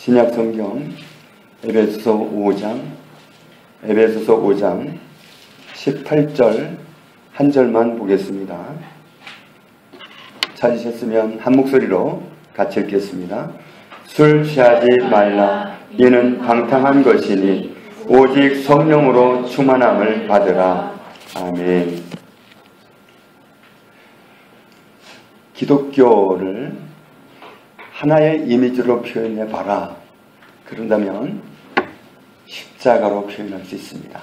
신약성경 에베소서 5장 18절 한 절만 보겠습니다. 찾으셨으면 한 목소리로 같이 읽겠습니다. 술 취하지 말라. 이는 방탕한 것이니 오직 성령으로 충만함을 받으라. 아멘. 기독교를 하나의 이미지로 표현해 봐라. 그런다면 십자가로 표현할 수 있습니다.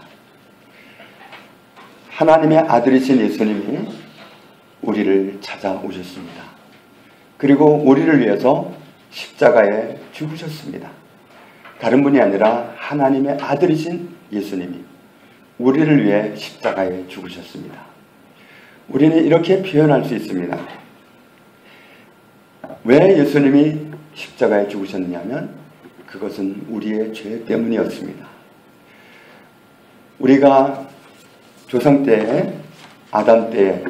하나님의 아들이신 예수님이 우리를 찾아오셨습니다. 그리고 우리를 위해서 십자가에 죽으셨습니다. 다른 분이 아니라 하나님의 아들이신 예수님이 우리를 위해 십자가에 죽으셨습니다. 우리는 이렇게 표현할 수 있습니다. 왜 예수님이 십자가에 죽으셨느냐면 그것은 우리의 죄 때문이었습니다. 우리가 조상 때에 아담 때에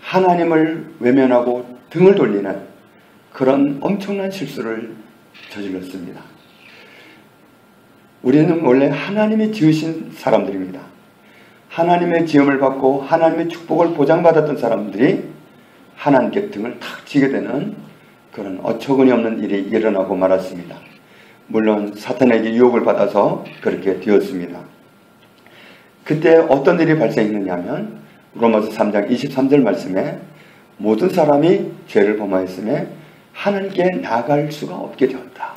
하나님을 외면하고 등을 돌리는 그런 엄청난 실수를 저질렀습니다. 우리는 원래 하나님이 지으신 사람들입니다. 하나님의 지음을 받고 하나님의 축복을 보장받았던 사람들이 하나님께 등을 탁 치게 되는 그런 어처구니 없는 일이 일어나고 말았습니다. 물론 사탄에게 유혹을 받아서 그렇게 되었습니다. 그때 어떤 일이 발생했느냐면 로마서 3장 23절 말씀에 모든 사람이 죄를 범하였음에 하나님께 나아갈 수가 없게 되었다.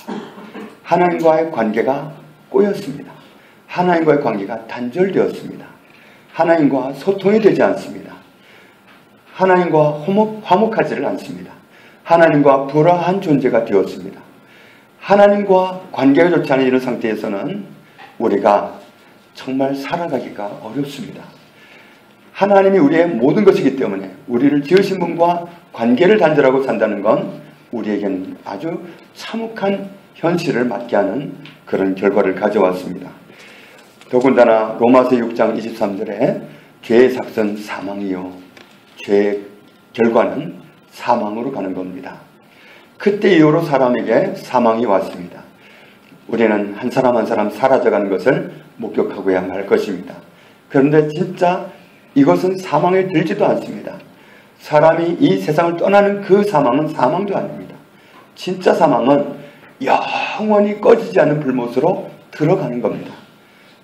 하나님과의 관계가 꼬였습니다. 하나님과의 관계가 단절되었습니다. 하나님과 소통이 되지 않습니다. 하나님과 화목하지를 않습니다. 하나님과 불화한 존재가 되었습니다. 하나님과 관계가 좋지 않은 이런 상태에서는 우리가 정말 살아가기가 어렵습니다. 하나님이 우리의 모든 것이기 때문에 우리를 지으신 분과 관계를 단절하고 산다는 건 우리에게는 아주 참혹한 현실을 맞게 하는 그런 결과를 가져왔습니다. 더군다나 로마서 6장 23절에 죄의 삭은 사망이요 죄의 결과는 사망으로 가는 겁니다. 그때 이후로 사람에게 사망이 왔습니다. 우리는 한 사람 한 사람 사라져가는 것을 목격하고야 할 것입니다. 그런데 진짜 이것은 사망에 들지도 않습니다. 사람이 이 세상을 떠나는 그 사망은 사망도 아닙니다. 진짜 사망은 영원히 꺼지지 않는 불못으로 들어가는 겁니다.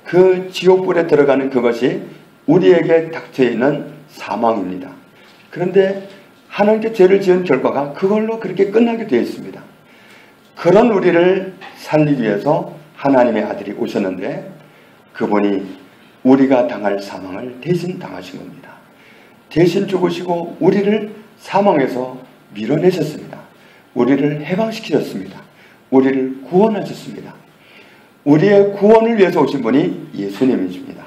그 지옥불에 들어가는 그것이 우리에게 닥쳐있는 사망입니다. 그런데 하나님께 죄를 지은 결과가 그걸로 그렇게 끝나게 되어 있습니다. 그런 우리를 살리기 위해서 하나님의 아들이 오셨는데 그분이 우리가 당할 사망을 대신 당하신 겁니다. 대신 죽으시고 우리를 사망에서 밀어내셨습니다. 우리를 해방시키셨습니다. 우리를 구원하셨습니다. 우리의 구원을 위해서 오신 분이 예수님이십니다.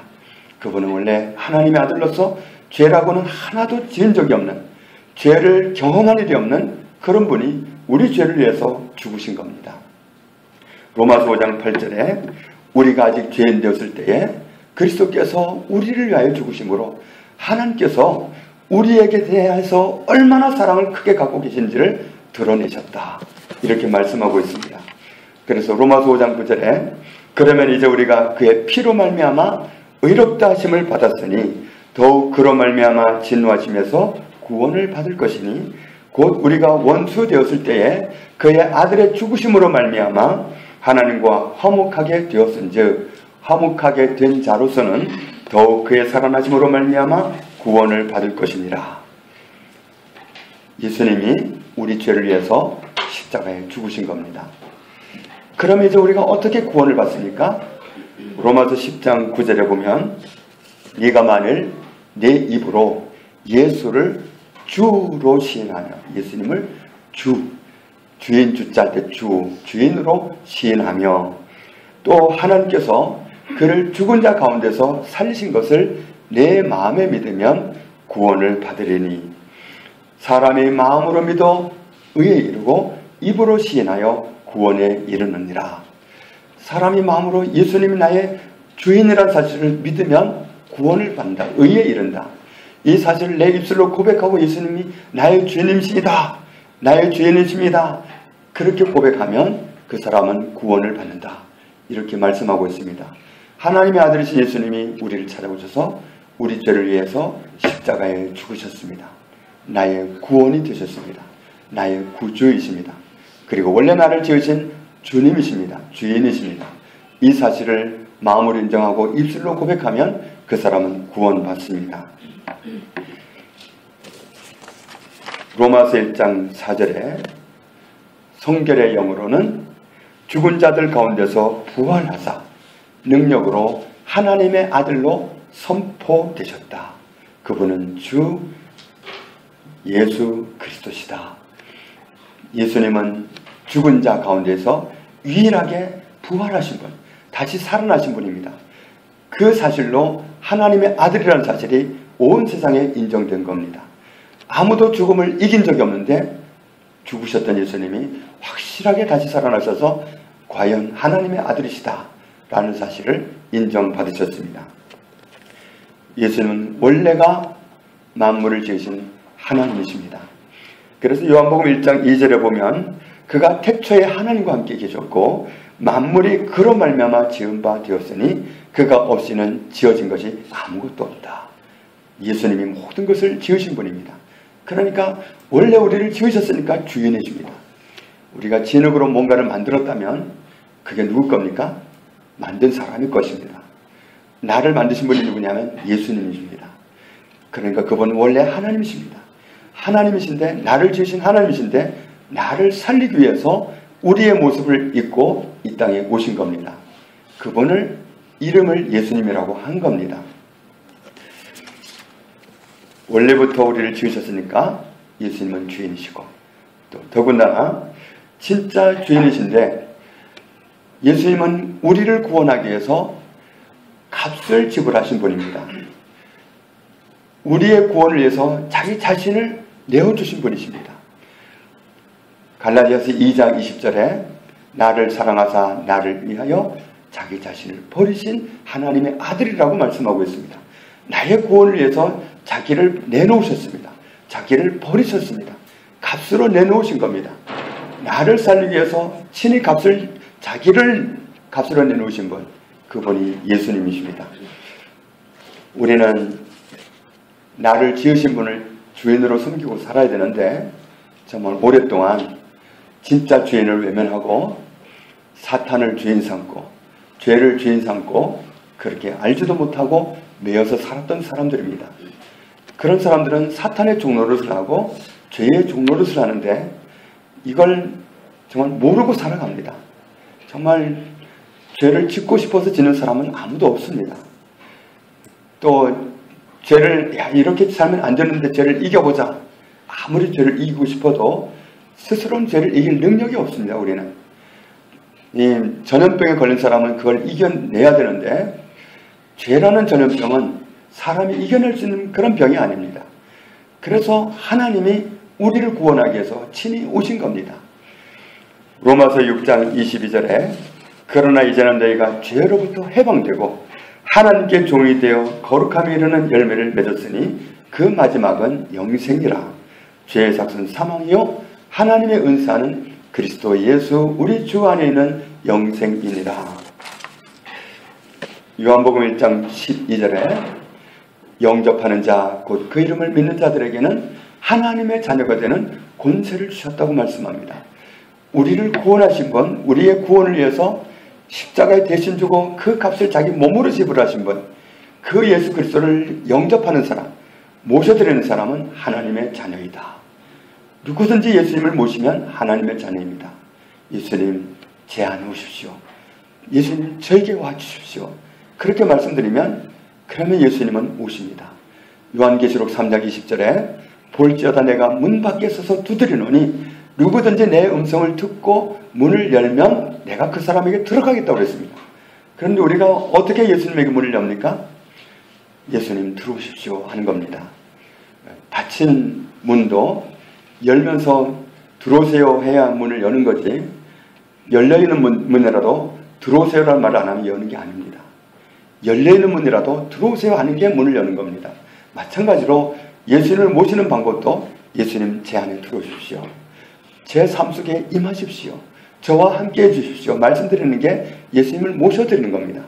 그분은 원래 하나님의 아들로서 죄라고는 하나도 지은 적이 없는, 죄를 경험한 일이 없는 그런 분이 우리 죄를 위해서 죽으신 겁니다. 로마서 5장 8절에 우리가 아직 죄인 되었을 때에 그리스도께서 우리를 위하여 죽으심으로 하나님께서 우리에게 대해서 얼마나 사랑을 크게 갖고 계신지를 드러내셨다. 이렇게 말씀하고 있습니다. 그래서 로마서 5장 9절에 그러면 이제 우리가 그의 피로 말미암아 의롭다 하심을 받았으니 더욱 그로 말미암아 진노하심에서 구원을 받을 것이니 곧 우리가 원수 되었을 때에 그의 아들의 죽으심으로 말미암아 하나님과 화목하게 되었은즉 화목하게 된 자로서는 더욱 그의 살아나심으로 말미암아 구원을 받을 것이니라. 예수님이 우리 죄를 위해서 십자가에 죽으신 겁니다. 그럼 이제 우리가 어떻게 구원을 받습니까? 로마서 10장 9절에 보면 네가 만일 내 입으로 예수를 주로 시인하며, 예수님을 주인 주자 할 때 주인으로 시인하며 또 하나님께서 그를 죽은 자 가운데서 살리신 것을 내 마음에 믿으면 구원을 받으리니 사람이 마음으로 믿어 의에 이르고 입으로 시인하여 구원에 이르느니라. 사람이 마음으로 예수님이 나의 주인이라는 사실을 믿으면 구원을 받는다. 의에 이른다. 이 사실을 내 입술로 고백하고 예수님이 나의 주님이십니다. 나의 주인이십니다. 그렇게 고백하면 그 사람은 구원을 받는다. 이렇게 말씀하고 있습니다. 하나님의 아들이신 예수님이 우리를 찾아오셔서 우리 죄를 위해서 십자가에 죽으셨습니다. 나의 구원이 되셨습니다. 나의 구주이십니다. 그리고 원래 나를 지으신 주님이십니다. 주인이십니다. 이 사실을 마음으로 인정하고 입술로 고백하면 그 사람은 구원받습니다. 로마서 1장 4절에 성결의 영으로는 죽은 자들 가운데서 부활하사 능력으로 하나님의 아들로 선포되셨다. 그분은 주 예수 그리스도시다. 예수님은 죽은 자 가운데서 유일하게 부활하신 분, 다시 살아나신 분입니다. 그 사실로 하나님의 아들이라는 사실이 온 세상에 인정된 겁니다. 아무도 죽음을 이긴 적이 없는데 죽으셨던 예수님이 확실하게 다시 살아나셔서 과연 하나님의 아들이시다 라는 사실을 인정받으셨습니다. 예수는 원래가 만물을 지으신 하나님이십니다. 그래서 요한복음 1장 2절에 보면 그가 태초에 하나님과 함께 계셨고 만물이 그로 말미암아 지은 바 되었으니 그가 없이는 지어진 것이 아무것도 없다. 예수님이 모든 것을 지으신 분입니다. 그러니까 원래 우리를 지으셨으니까 주인이십니다. 우리가 진흙으로 뭔가를 만들었다면 그게 누구 겁니까? 만든 사람의 것입니다. 나를 만드신 분이 누구냐면 예수님이십니다. 그러니까 그분은 원래 하나님이십니다. 하나님이신데, 나를 지으신 하나님이신데 나를 살리기 위해서 우리의 모습을 입고 이 땅에 오신 겁니다. 그분을 이름을 예수님이라고 한 겁니다. 원래부터 우리를 지으셨으니까 예수님은 주인이시고, 또 더군다나 진짜 주인이신데 예수님은 우리를 구원하기 위해서 값을 지불하신 분입니다. 우리의 구원을 위해서 자기 자신을 내어주신 분이십니다. 갈라디아서 2장 20절에 나를 사랑하사 나를 위하여 자기 자신을 버리신 하나님의 아들이라고 말씀하고 있습니다. 나의 구원을 위해서 자기를 내놓으셨습니다. 자기를 버리셨습니다. 값으로 내놓으신 겁니다. 나를 살리기 위해서 친히 자기를 값으로 내놓으신 분, 그분이 예수님이십니다. 우리는 나를 지으신 분을 주인으로 섬기고 살아야 되는데 정말 오랫동안 진짜 주인을 외면하고 사탄을 주인 삼고 죄를 주인 삼고 그렇게 알지도 못하고 매여서 살았던 사람들입니다. 그런 사람들은 사탄의 종노릇을 하고 죄의 종노릇을 하는데 이걸 정말 모르고 살아갑니다. 정말 죄를 짓고 싶어서 지는 사람은 아무도 없습니다. 또 죄를 이렇게 살면 안 되는데 죄를 이겨보자. 아무리 죄를 이기고 싶어도 스스로는 죄를 이길 능력이 없습니다. 우리는 이 전염병에 걸린 사람은 그걸 이겨내야 되는데 죄라는 전염병은 사람이 이겨낼 수 있는 그런 병이 아닙니다. 그래서 하나님이 우리를 구원하기 위해서 친히 오신 겁니다. 로마서 6장 22절에 그러나 이제는 너희가 죄로부터 해방되고 하나님께 종이 되어 거룩함에 이르는 열매를 맺었으니 그 마지막은 영생이라. 죄의 삭은 사망이요 하나님의 은사는 그리스도 예수 우리 주 안에 있는 영생이니라. 요한복음 1장 12절에 영접하는 자 곧 그 이름을 믿는 자들에게는 하나님의 자녀가 되는 권세를 주셨다고 말씀합니다. 우리를 구원하신 분, 우리의 구원을 위해서 십자가에 대신 주고 그 값을 자기 몸으로 지불하신 분, 그 예수 그리스도를 영접하는 사람, 모셔드리는 사람은 하나님의 자녀이다. 누구든지 예수님을 모시면 하나님의 자녀입니다. 예수님 제 안에 오십시오. 예수님 저에게 와주십시오. 그렇게 말씀드리면 그러면 예수님은 오십니다. 요한계시록 3장 20절에 볼지어다 내가 문 밖에 서서 두드리노니 누구든지 내 음성을 듣고 문을 열면 내가 그 사람에게 들어가겠다고 했습니다. 그런데 우리가 어떻게 예수님에게 문을 엽니까? 예수님 들어오십시오 하는 겁니다. 닫힌 문도 열면서 들어오세요 해야 문을 여는 거지, 열려있는 문이라도 들어오세요라는 말을 안 하면 여는 게 아닙니다. 열려있는 문이라도 들어오세요 하는 게 문을 여는 겁니다. 마찬가지로 예수님을 모시는 방법도 예수님 제 안에 들어오십시오. 제 삶 속에 임하십시오. 저와 함께 해주십시오. 말씀드리는 게 예수님을 모셔드리는 겁니다.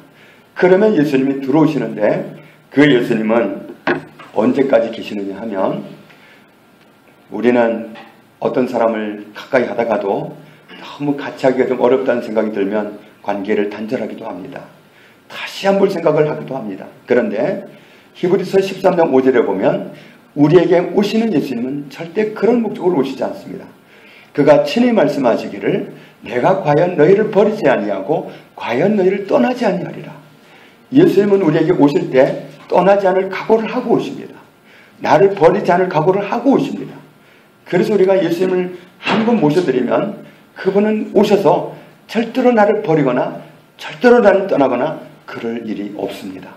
그러면 예수님이 들어오시는데 그 예수님은 언제까지 계시느냐 하면 우리는 어떤 사람을 가까이 하다가도 너무 같이 하기가 좀 어렵다는 생각이 들면 관계를 단절하기도 합니다. 다시 한 번 생각을 하기도 합니다. 그런데 히브리서 13장 5절에 보면 우리에게 오시는 예수님은 절대 그런 목적으로 오시지 않습니다. 그가 친히 말씀하시기를 내가 과연 너희를 버리지 아니하고 과연 너희를 떠나지 아니하리라. 예수님은 우리에게 오실 때 떠나지 않을 각오를 하고 오십니다. 나를 버리지 않을 각오를 하고 오십니다. 그래서 우리가 예수님을 한 번 모셔드리면 그분은 오셔서 절대로 나를 버리거나 절대로 나를 떠나거나 그럴 일이 없습니다.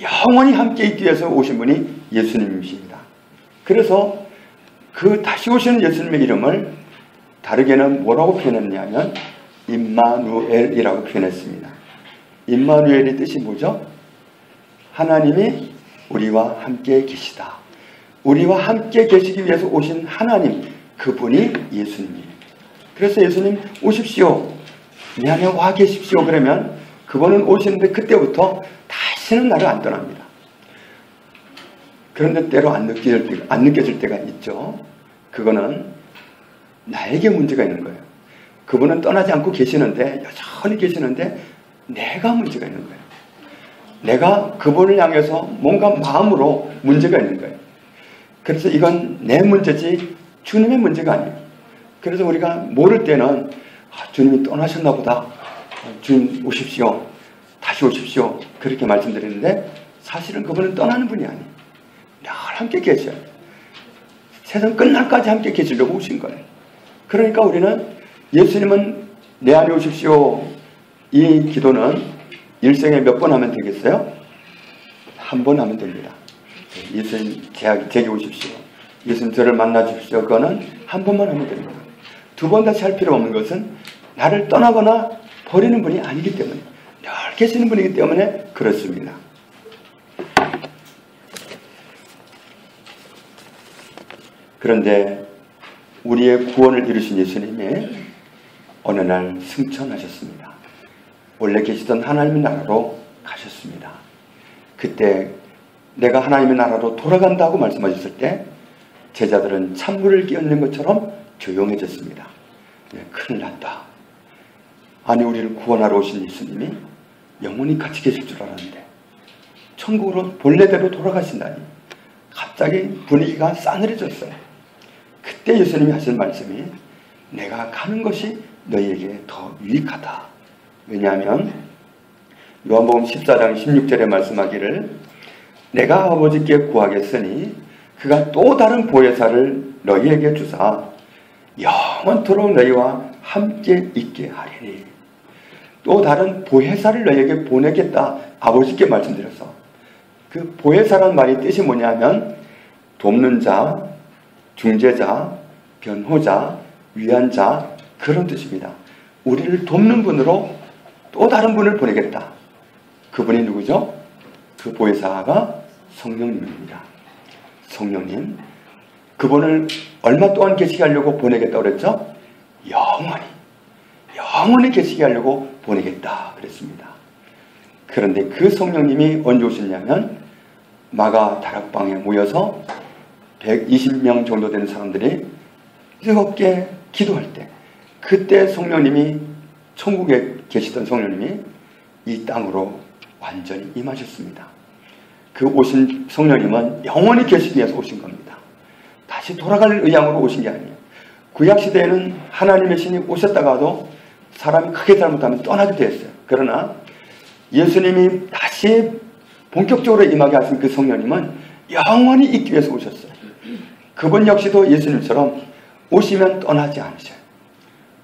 영원히 함께 있기 위해서 오신 분이 예수님이십니다. 그래서 그 다시 오시는 예수님의 이름을 다르게는 뭐라고 표현했냐면 임마누엘이라고 표현했습니다. 임마누엘의 뜻이 뭐죠? 하나님이 우리와 함께 계시다. 우리와 함께 계시기 위해서 오신 하나님, 그분이 예수님이에요. 그래서 예수님 오십시오. 내 안에 와 계십시오. 그러면 그분은 오시는데 그때부터 다시는 나를 안 떠납니다. 그런데 때로 안 느껴질 때가 있죠. 그거는 나에게 문제가 있는 거예요. 그분은 떠나지 않고 계시는데 여전히 계시는데 내가 문제가 있는 거예요. 내가 그분을 향해서 뭔가 마음으로 문제가 있는 거예요. 그래서 이건 내 문제지 주님의 문제가 아니에요. 그래서 우리가 모를 때는 주님이 떠나셨나 보다. 주님 오십시오. 다시 오십시오. 그렇게 말씀드리는데 사실은 그분은 떠나는 분이 아니에요. 늘 함께 계셔요. 세상 끝날까지 함께 계시려고 오신 거예요. 그러니까 우리는 예수님은 내 안에 오십시오. 이 기도는 일생에 몇 번 하면 되겠어요? 한 번 하면 됩니다. 예수님 제게 오십시오. 예수님 저를 만나 주십시오. 그거는 한 번만 하면 됩니다. 두 번 다시 할 필요 없는 것은 나를 떠나거나 버리는 분이 아니기 때문에 늘 계시는 분이기 때문에 그렇습니다. 그런데 우리의 구원을 이루신 예수님이 어느 날 승천하셨습니다. 원래 계시던 하나님의 나라로 가셨습니다. 그때 내가 하나님의 나라로 돌아간다고 말씀하셨을 때 제자들은 찬물을 끼얹는 것처럼 조용해졌습니다. 큰일 났다. 아니 우리를 구원하러 오신 예수님이 영원히 같이 계실 줄 알았는데 천국으로 본래대로 돌아가신다니 갑자기 분위기가 싸늘해졌어요. 그때 예수님이 하신 말씀이 내가 가는 것이 너희에게 더 유익하다. 왜냐하면 요한복음 14장 16절에 말씀하기를 내가 아버지께 구하겠으니 그가 또 다른 보혜사를 너희에게 주사 영원토록 너희와 함께 있게 하리니. 또 다른 보혜사를 너희에게 보내겠다. 아버지께 말씀드려서 그 보혜사라는 말이 뜻이 뭐냐면 돕는 자, 중재자, 변호자, 위안자 그런 뜻입니다. 우리를 돕는 분으로 또 다른 분을 보내겠다. 그분이 누구죠? 그 보혜사가 성령님입니다. 성령님. 그분을 얼마 동안 계시게 하려고 보내겠다고 그랬죠? 영원히 계시게 하려고 보내겠다 그랬습니다. 그런데 그 성령님이 언제 오셨냐면 마가 다락방에 모여서 120명 정도 되는 사람들이 뜨겁게 기도할 때 그때 성령님이 천국에 계시던 성령님이 이 땅으로 완전히 임하셨습니다. 그 오신 성령님은 영원히 계시기 위해서 오신 겁니다. 다시 돌아갈 의향으로 오신 게 아니에요. 구약시대에는 하나님의 신이 오셨다가도 사람이 크게 잘못하면 떠나기도 했어요. 그러나 예수님이 다시 본격적으로 임하게 하신 그 성령님은 영원히 있기 위해서 오셨어요. 그분 역시도 예수님처럼 오시면 떠나지 않으셔요.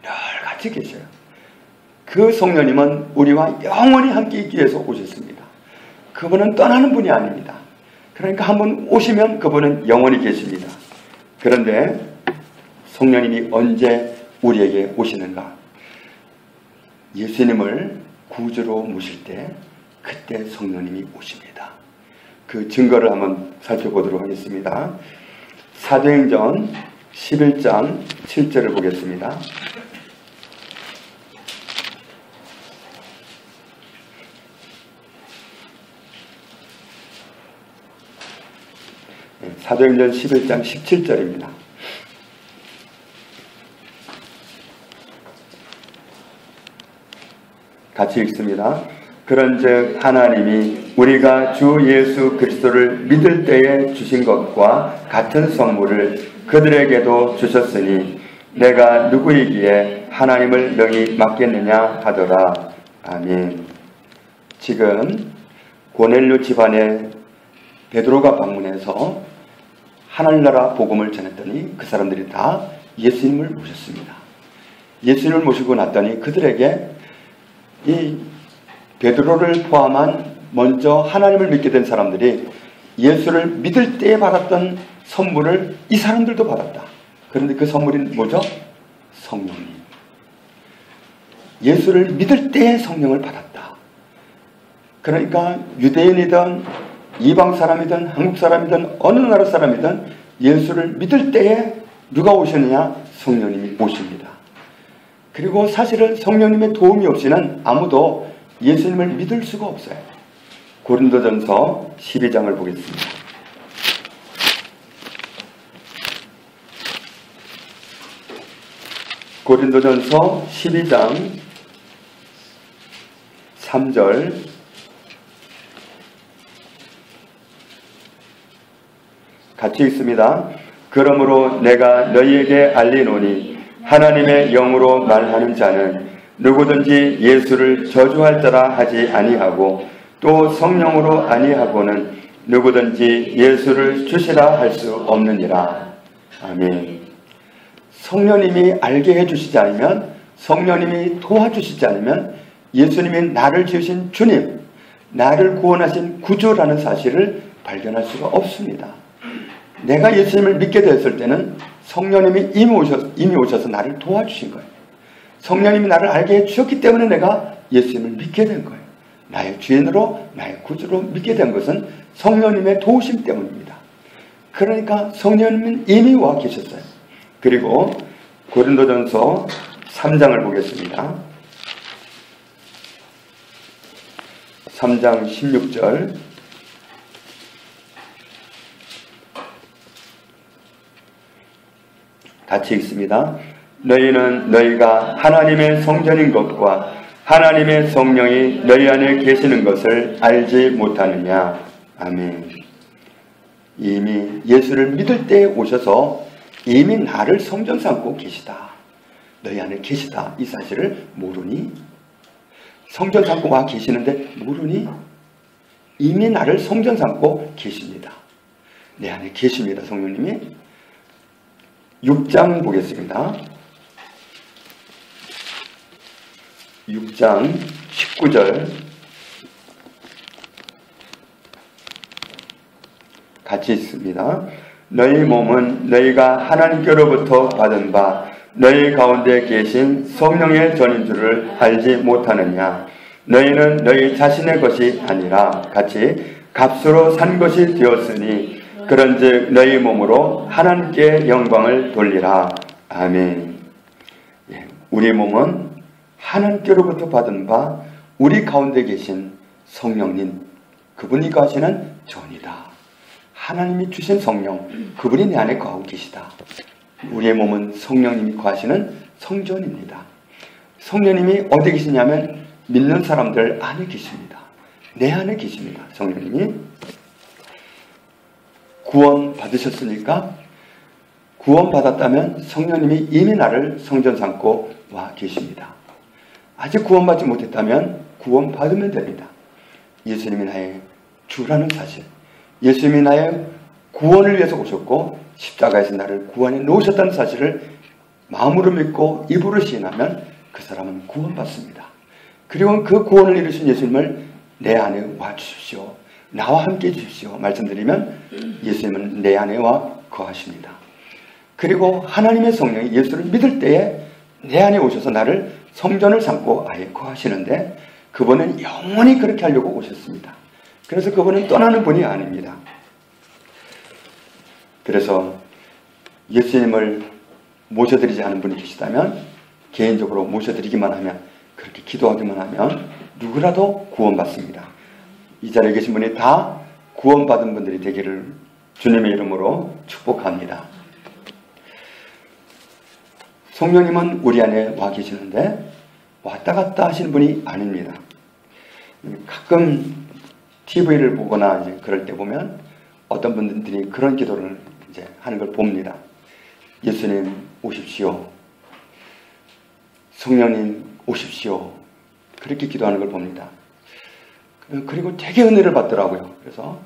늘 같이 계셔요. 그 성령님은 우리와 영원히 함께 있기 위해서 오셨습니다. 그분은 떠나는 분이 아닙니다. 그러니까 한번 오시면 그분은 영원히 계십니다. 그런데 성령님이 언제 우리에게 오시는가? 예수님을 구주로 모실 때 그때 성령님이 오십니다. 그 증거를 한번 살펴보도록 하겠습니다. 사도행전 11장 7절을 보겠습니다. 사도행전 11장 17절입니다. 같이 읽습니다. 그런즉 하나님이 우리가 주 예수 그리스도를 믿을 때에 주신 것과 같은 선물을 그들에게도 주셨으니 내가 누구이기에 하나님을 능히 맡겠느냐 하더라. 아멘. 지금 고넬료 집안에 베드로가 방문해서 하늘나라 복음을 전했더니 그 사람들이 다 예수님을 모셨습니다. 예수님을 모시고 났더니 그들에게 이 베드로를 포함한 먼저 하나님을 믿게 된 사람들이 예수를 믿을 때에 받았던 선물을 이 사람들도 받았다. 그런데 그 선물이 뭐죠? 성령님. 예수를 믿을 때에 성령을 받았다. 그러니까 유대인이든 이방 사람이든 한국 사람이든 어느 나라 사람이든 예수를 믿을 때에 누가 오셨느냐? 성령님이 오십니다. 그리고 사실은 성령님의 도움이 없이는 아무도 예수님을 믿을 수가 없어요. 고린도전서 12장을 보겠습니다. 고린도전서 12장 3절 같이 읽습니다. 그러므로 내가 너희에게 알리노니 하나님의 영으로 말하는 자는 누구든지 예수를 저주할 자라 하지 아니하고 또 성령으로 아니하고는 누구든지 예수를 주시라 할 수 없느니라. 아멘. 성령님이 알게 해주시지 않으면, 성령님이 도와주시지 않으면 예수님이 나를 지으신 주님, 나를 구원하신 구주라는 사실을 발견할 수가 없습니다. 내가 예수님을 믿게 되었을 때는 성령님이 이미 오셔서 나를 도와주신 거예요. 성령님이 나를 알게 해주셨기 때문에 내가 예수님을 믿게 된 거예요. 나의 주인으로, 나의 구주로 믿게 된 것은 성령님의 도우심 때문입니다. 그러니까 성령님은 이미 와 계셨어요. 그리고 고린도전서 3장을 보겠습니다. 3장 16절 같이 읽습니다. 너희는 너희가 하나님의 성전인 것과 하나님의 성령이 너희 안에 계시는 것을 알지 못하느냐. 아멘. 이미 예수를 믿을 때 오셔서 이미 나를 성전 삼고 계시다. 너희 안에 계시다. 이 사실을 모르니? 성전 삼고 와 계시는데 모르니? 이미 나를 성전 삼고 계십니다. 내 안에 계십니다. 성령님이. 6장 보겠습니다. 6장 19절 같이 있습니다. 너희 몸은 너희가 하나님께로부터 받은 바 너희 가운데 계신 성령의 전인 줄을 알지 못하느냐. 너희는 너희 자신의 것이 아니라 같이 값으로 산 것이 되었으니 그런즉 너희 몸으로 하나님께 영광을 돌리라. 아멘. 우리 몸은 하나님께로부터 받은 바 우리 가운데 계신 성령님, 그분이 거하시는 전이다. 하나님이 주신 성령, 그분이 내 안에 거하고 계시다. 우리의 몸은 성령님이 거하시는 성전입니다. 성령님이 어디 계시냐면 믿는 사람들 안에 계십니다. 내 안에 계십니다. 성령님이. 구원 받으셨습니까? 구원 받았다면 성령님이 이미 나를 성전 삼고 와 계십니다. 아직 구원받지 못했다면 구원 받으면 됩니다. 예수님이 나의 주라는 사실, 예수님이 나의 구원을 위해서 오셨고 십자가에서 나를 구원해 놓으셨다는 사실을 마음으로 믿고 입으로 시인하면 그 사람은 구원받습니다. 그리고 그 구원을 이루신 예수님을 내 안에 와 주십시오, 나와 함께 해주십시오 말씀드리면 예수님은 내 안에 와 거하십니다. 그리고 하나님의 성령이 예수를 믿을 때에 내 안에 오셔서 나를 성전을 삼고 아예 거하시는데 그분은 영원히 그렇게 하려고 오셨습니다. 그래서 그분은 떠나는 분이 아닙니다. 그래서 예수님을 모셔드리지 않은 분이 계시다면 개인적으로 모셔드리기만 하면, 그렇게 기도하기만 하면 누구라도 구원받습니다. 이 자리에 계신 분이 다 구원받은 분들이 되기를 주님의 이름으로 축복합니다. 성령님은 우리 안에 와 계시는데 왔다 갔다 하시는 분이 아닙니다. 가끔 TV를 보거나 이제 그럴 때 보면 어떤 분들이 그런 기도를 이제 하는 걸 봅니다. 예수님 오십시오. 성령님 오십시오. 그렇게 기도하는 걸 봅니다. 그리고 되게 은혜를 받더라고요. 그래서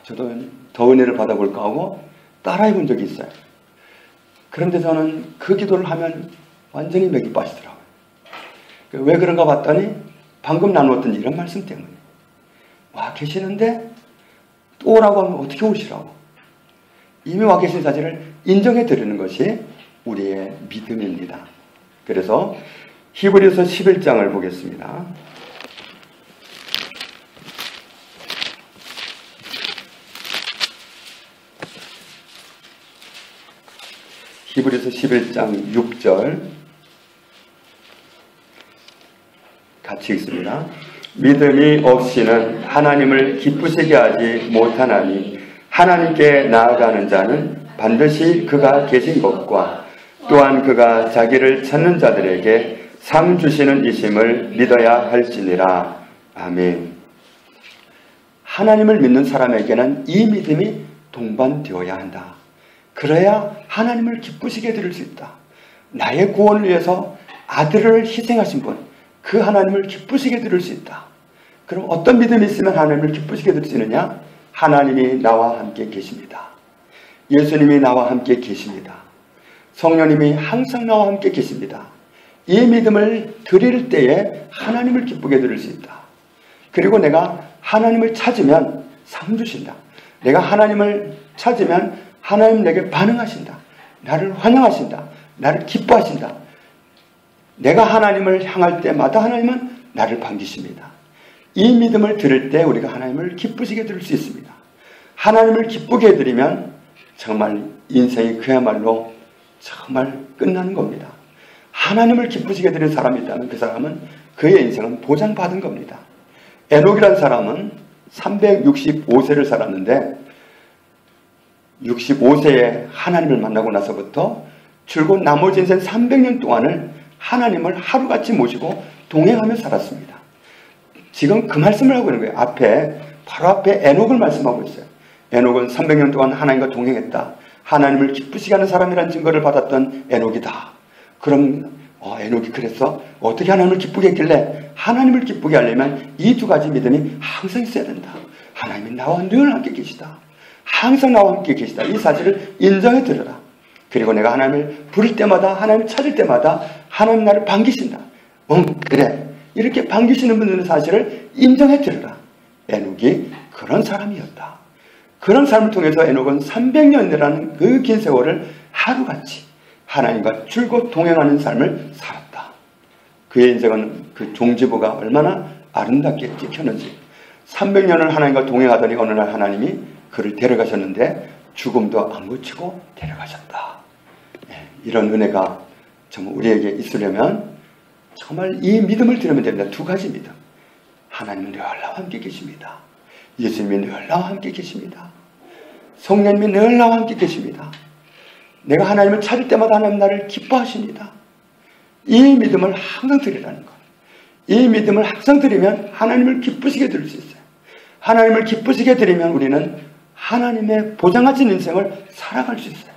저도 더 은혜를 받아볼까 하고 따라해 본 적이 있어요. 그런데 저는 그 기도를 하면 완전히 맥이 빠지더라고요. 왜 그런가 봤더니 방금 나누었던 이런 말씀 때문에, 와 계시는데 또 오라고 하면 어떻게 오시라고. 이미 와 계신 사실을 인정해 드리는 것이 우리의 믿음입니다. 그래서 히브리서 11장을 보겠습니다. 히브리서 11장 6절 같이 읽습니다. 믿음이 없이는 하나님을 기쁘시게 하지 못하나니 하나님께 나아가는 자는 반드시 그가 계신 것과 또한 그가 자기를 찾는 자들에게 상 주시는 이심을 믿어야 할지니라. 아멘. 하나님을 믿는 사람에게는 이 믿음이 동반되어야 한다. 그래야 하나님을 기쁘시게 드릴 수 있다. 나의 구원을 위해서 아들을 희생하신 분, 그 하나님을 기쁘시게 드릴 수 있다. 그럼 어떤 믿음이 있으면 하나님을 기쁘시게 드릴 수 있느냐? 하나님이 나와 함께 계십니다. 예수님이 나와 함께 계십니다. 성령님이 항상 나와 함께 계십니다. 이 믿음을 드릴 때에 하나님을 기쁘게 드릴 수 있다. 그리고 내가 하나님을 찾으면 상 주신다. 내가 하나님을 찾으면 하나님 내게 반응하신다. 나를 환영하신다. 나를 기뻐하신다. 내가 하나님을 향할 때마다 하나님은 나를 반기십니다. 이 믿음을 들을 때 우리가 하나님을 기쁘시게 들을 수 있습니다. 하나님을 기쁘게 해드리면 정말 인생이 그야말로 정말 끝나는 겁니다. 하나님을 기쁘시게 드린 사람이 있다면 그 사람은 그의 인생은 보장받은 겁니다. 에녹이라는 사람은 365세를 살았는데 65세에 하나님을 만나고 나서부터 줄곧 나머지 인생 300년 동안을 하나님을 하루같이 모시고 동행하며 살았습니다. 지금 그 말씀을 하고 있는 거예요. 바로 앞에 에녹을 말씀하고 있어요. 에녹은 300년 동안 하나님과 동행했다. 하나님을 기쁘시게 하는 사람이라는 증거를 받았던 에녹이다. 그럼 에녹이 그래서 어떻게 하나님을 기쁘게 했길래 하나님을 기쁘게 하려면 이 두 가지 믿음이 항상 있어야 된다. 하나님이 나와 늘 함께 계시다. 항상 나와 함께 계시다. 이 사실을 인정해 드려라. 그리고 내가 하나님을 부를 때마다, 하나님을 찾을 때마다 하나님 나를 반기신다. 그래. 이렇게 반기시는 분들의 사실을 인정해 드려라. 에녹이 그런 사람이었다. 그런 삶을 통해서 에녹은 300년이라는 그 긴 세월을 하루같이 하나님과 줄곧 동행하는 삶을 살았다. 그의 인생은 그 종지부가 얼마나 아름답게 찍혔는지. 300년을 하나님과 동행하더니 어느 날 하나님이 그를 데려가셨는데 죽음도 안 고치고 데려가셨다. 이런 은혜가 정말 우리에게 있으려면 정말 이 믿음을 들으면 됩니다. 두 가지 믿음. 하나님은 늘 나와 함께 계십니다. 예수님이 늘 나와 함께 계십니다. 성령님이 늘 나와 함께 계십니다. 내가 하나님을 찾을 때마다 하나님 나를 기뻐하십니다. 이 믿음을 항상 드리라는 것. 이 믿음을 항상 드리면 하나님을 기쁘시게 드릴 수 있어요. 하나님을 기쁘시게 드리면 우리는 하나님의 보장하신 인생을 살아갈 수 있어요.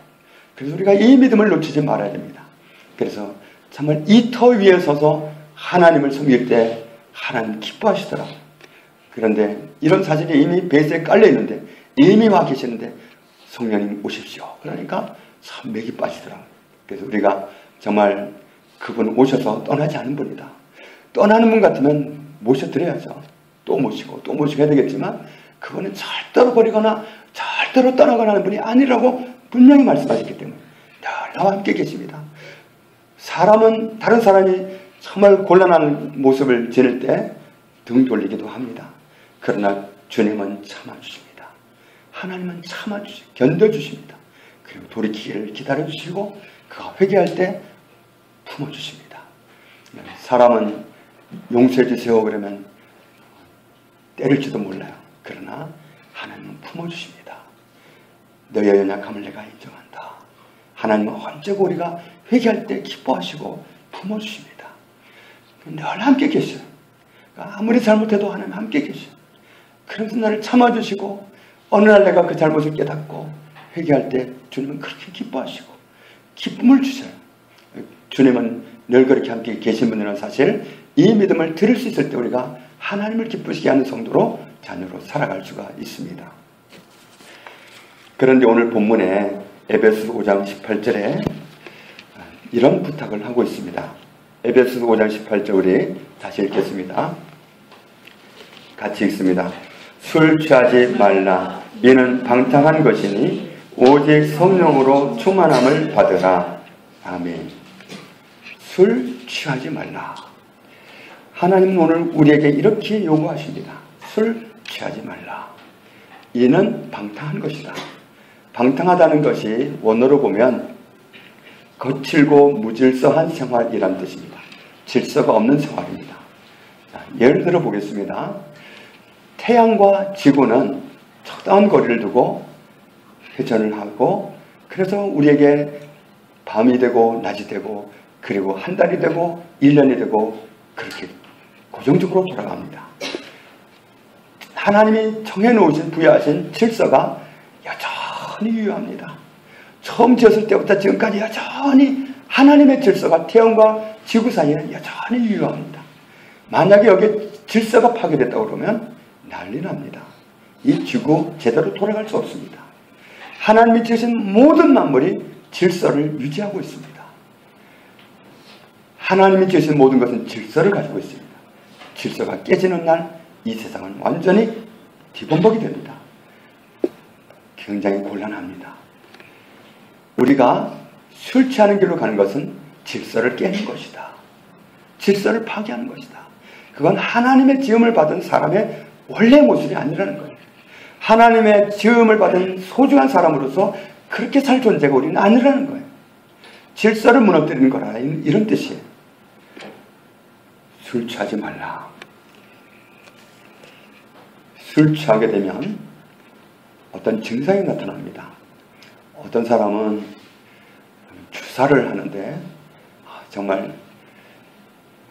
그래서 우리가 이 믿음을 놓치지 말아야 됩니다. 그래서 정말 이 터 위에 서서 하나님을 섬길 때 하나님 기뻐하시더라고요. 그런데 이런 사실이 이미 베이스에 깔려 있는데, 이미 와 계시는데 성령님 오십시오. 그러니까 참 맥이 빠지더라고요. 그래서 우리가 정말 그분 오셔서 떠나지 않은 분이다. 떠나는 분 같으면 모셔드려야죠. 또 모시고 또 모시고 해야 되겠지만 그분은 절대로 버리거나 절대로 떠나거나 하는 분이 아니라고 분명히 말씀하셨기 때문에 늘 나와 함께 계십니다. 사람은, 다른 사람이 정말 곤란한 모습을 지닐 때 등 돌리기도 합니다. 그러나 주님은 참아주십니다. 하나님은 참아주십니다. 견뎌주십니다. 그리고 돌이키기를 기다려주시고 그가 회개할 때 품어주십니다. 사람은 용서해 주세요 그러면 때릴지도 몰라요. 그러나 하나님은 품어주십니다. 너의 연약함을 내가 인정한다. 하나님은 언제고 우리가 회개할 때 기뻐하시고 품어주십니다. 늘 함께 계셔요. 아무리 잘못해도 하나님 함께 계셔요. 그래서 나를 참아주시고 어느 날 내가 그 잘못을 깨닫고 회개할 때 주님은 그렇게 기뻐하시고 기쁨을 주셔요. 주님은 늘 그렇게 함께 계신 분이라는 사실, 이 믿음을 들을 수 있을 때 우리가 하나님을 기쁘시게 하는 성도로 자녀로 살아갈 수가 있습니다. 그런데 오늘 본문에 에베소서 5장 18절에 이런 부탁을 하고 있습니다. 에베소서 5장 18절 우리 다시 읽겠습니다. 같이 읽습니다. 술 취하지 말라. 이는 방탕한 것이니 오직 성령으로 충만함을 받으라. 아멘. 술 취하지 말라. 하나님은 오늘 우리에게 이렇게 요구하십니다. 술 취하지 말라. 이는 방탕한 것이다. 방탕하다는 것이 원어로 보면 거칠고 무질서한 생활이란 뜻입니다. 질서가 없는 생활입니다. 자, 예를 들어 보겠습니다. 태양과 지구는 적당한 거리를 두고 회전을 하고, 그래서 우리에게 밤이 되고 낮이 되고 그리고 한 달이 되고 1년이 되고 그렇게 고정적으로 돌아갑니다. 하나님이 정해놓으신 부여하신 질서가 여전히 유효합니다. 처음 지었을 때부터 지금까지 여전히 하나님의 질서가 태양과 지구 사이에 여전히 유효합니다. 만약에 여기 질서가 파괴됐다고 그러면 난리 납니다. 이 지구 제대로 돌아갈 수 없습니다. 하나님이 지으신 모든 만물이 질서를 유지하고 있습니다. 하나님이 지으신 모든 것은 질서를 가지고 있습니다. 질서가 깨지는 날 이 세상은 완전히 뒤범벅이 됩니다. 굉장히 곤란합니다. 우리가 술 취하는 길로 가는 것은 질서를 깨는 것이다. 질서를 파괴하는 것이다. 그건 하나님의 지음을 받은 사람의 원래 모습이 아니라는 거예요. 하나님의 지음을 받은 소중한 사람으로서 그렇게 살 존재가 우리는 아니라는 거예요. 질서를 무너뜨리는 거라, 이런 뜻이에요. 술 취하지 말라. 술 취하게 되면 어떤 증상이 나타납니다. 어떤 사람은 주사를 하는데 정말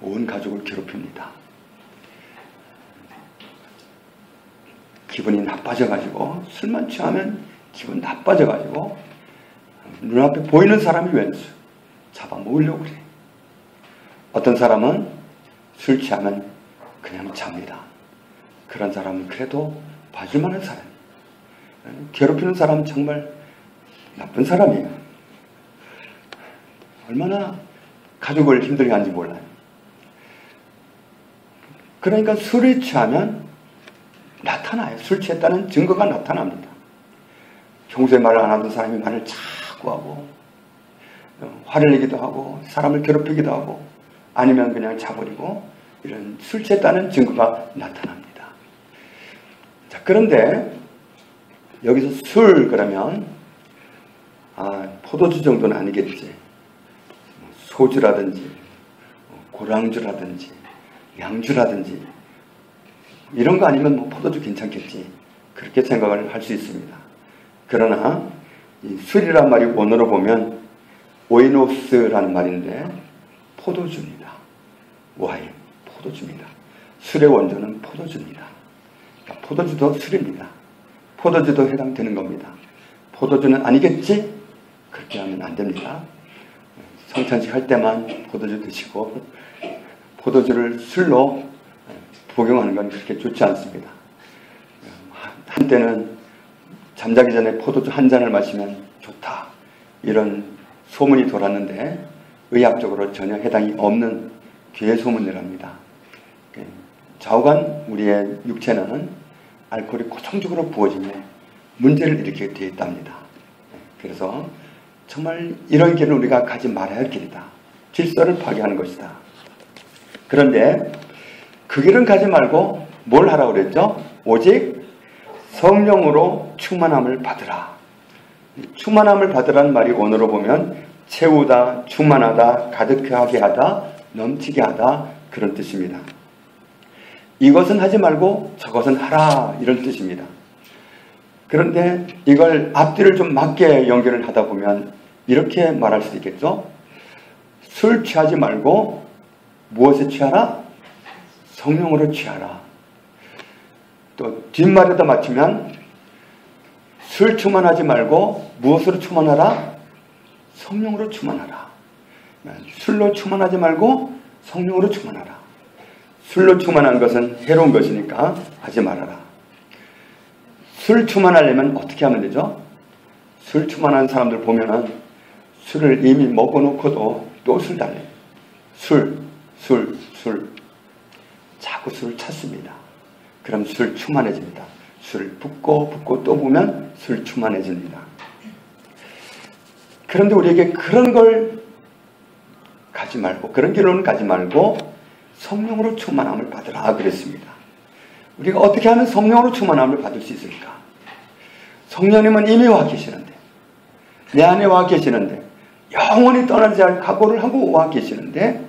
온 가족을 괴롭힙니다. 기분이 나빠져가지고, 술만 취하면 기분 나빠져가지고 눈앞에 보이는 사람이 왼수 잡아먹으려고 그래. 어떤 사람은 술 취하면 그냥 잡니다. 그런 사람은 그래도 봐줄만한 사람이에요. 괴롭히는 사람은 정말 나쁜 사람이에요. 얼마나 가족을 힘들게 하는지 몰라요. 그러니까 술에 취하면 나타나요. 술 취했다는 증거가 나타납니다. 평소에 말을 안 하던 사람이 말을 자꾸 하고, 화를 내기도 하고, 사람을 괴롭히기도 하고, 아니면 그냥 자버리고, 이런 술 취했다는 증거가 나타납니다. 자, 그런데 여기서 술 그러면 포도주 정도는 아니겠지. 소주라든지 고량주라든지 양주라든지 이런 거 아니면 포도주 괜찮겠지. 그렇게 생각을 할 수 있습니다. 그러나 이 술이란 말이 원어로 보면 오이노스라는 말인데 포도주입니다. 와인, 포도주입니다. 술의 원조는 포도주입니다. 그러니까 포도주도 술입니다. 포도주도 해당되는 겁니다. 포도주는 아니겠지? 그렇게 하면 안 됩니다. 성찬식 할 때만 포도주 드시고 포도주를 술로 복용하는 건 그렇게 좋지 않습니다. 한때는 잠자기 전에 포도주 한 잔을 마시면 좋다, 이런 소문이 돌았는데 의학적으로 전혀 해당이 없는 귀의 소문이랍니다. 좌우간 우리의 육체는 알코올이 고정적으로 부어지며 문제를 일으키게 되어 있답니다. 그래서 정말 이런 길은 우리가 가지 말아야 할 길이다. 질서를 파괴하는 것이다. 그런데 그 길은 가지 말고 뭘 하라고 그랬죠? 오직 성령으로 충만함을 받으라. 충만함을 받으라는 말이 원어로 보면 채우다, 충만하다, 가득하게 하다, 넘치게 하다, 그런 뜻입니다. 이것은 하지 말고 저것은 하라, 이런 뜻입니다. 그런데 이걸 앞뒤를 좀 맞게 연결을 하다 보면 이렇게 말할 수도 있겠죠. 술 취하지 말고 무엇에 취하라? 성령으로 취하라. 또 뒷말에다 맞추면 술 충만하지 말고 무엇으로 충만하라? 성령으로 충만하라. 술로 충만하지 말고 성령으로 충만하라. 술로 충만한 것은 해로운 것이니까 하지 말아라. 술 충만하려면 어떻게 하면 되죠? 술 충만한 사람들 보면은 술을 이미 먹어놓고도 또 술 달래요. 술. 자꾸 술을 찾습니다. 그럼 술 충만해집니다. 술을 붓고 또 보면 술 충만해집니다. 그런데 우리에게 그런 걸 가지 말고, 그런 길로는 가지 말고 성령으로 충만함을 받으라 그랬습니다. 우리가 어떻게 하면 성령으로 충만함을 받을 수 있을까? 성령님은 이미 와 계시는데, 내 안에 와 계시는데, 영원히 떠나지 않을 각오를 하고 와 계시는데,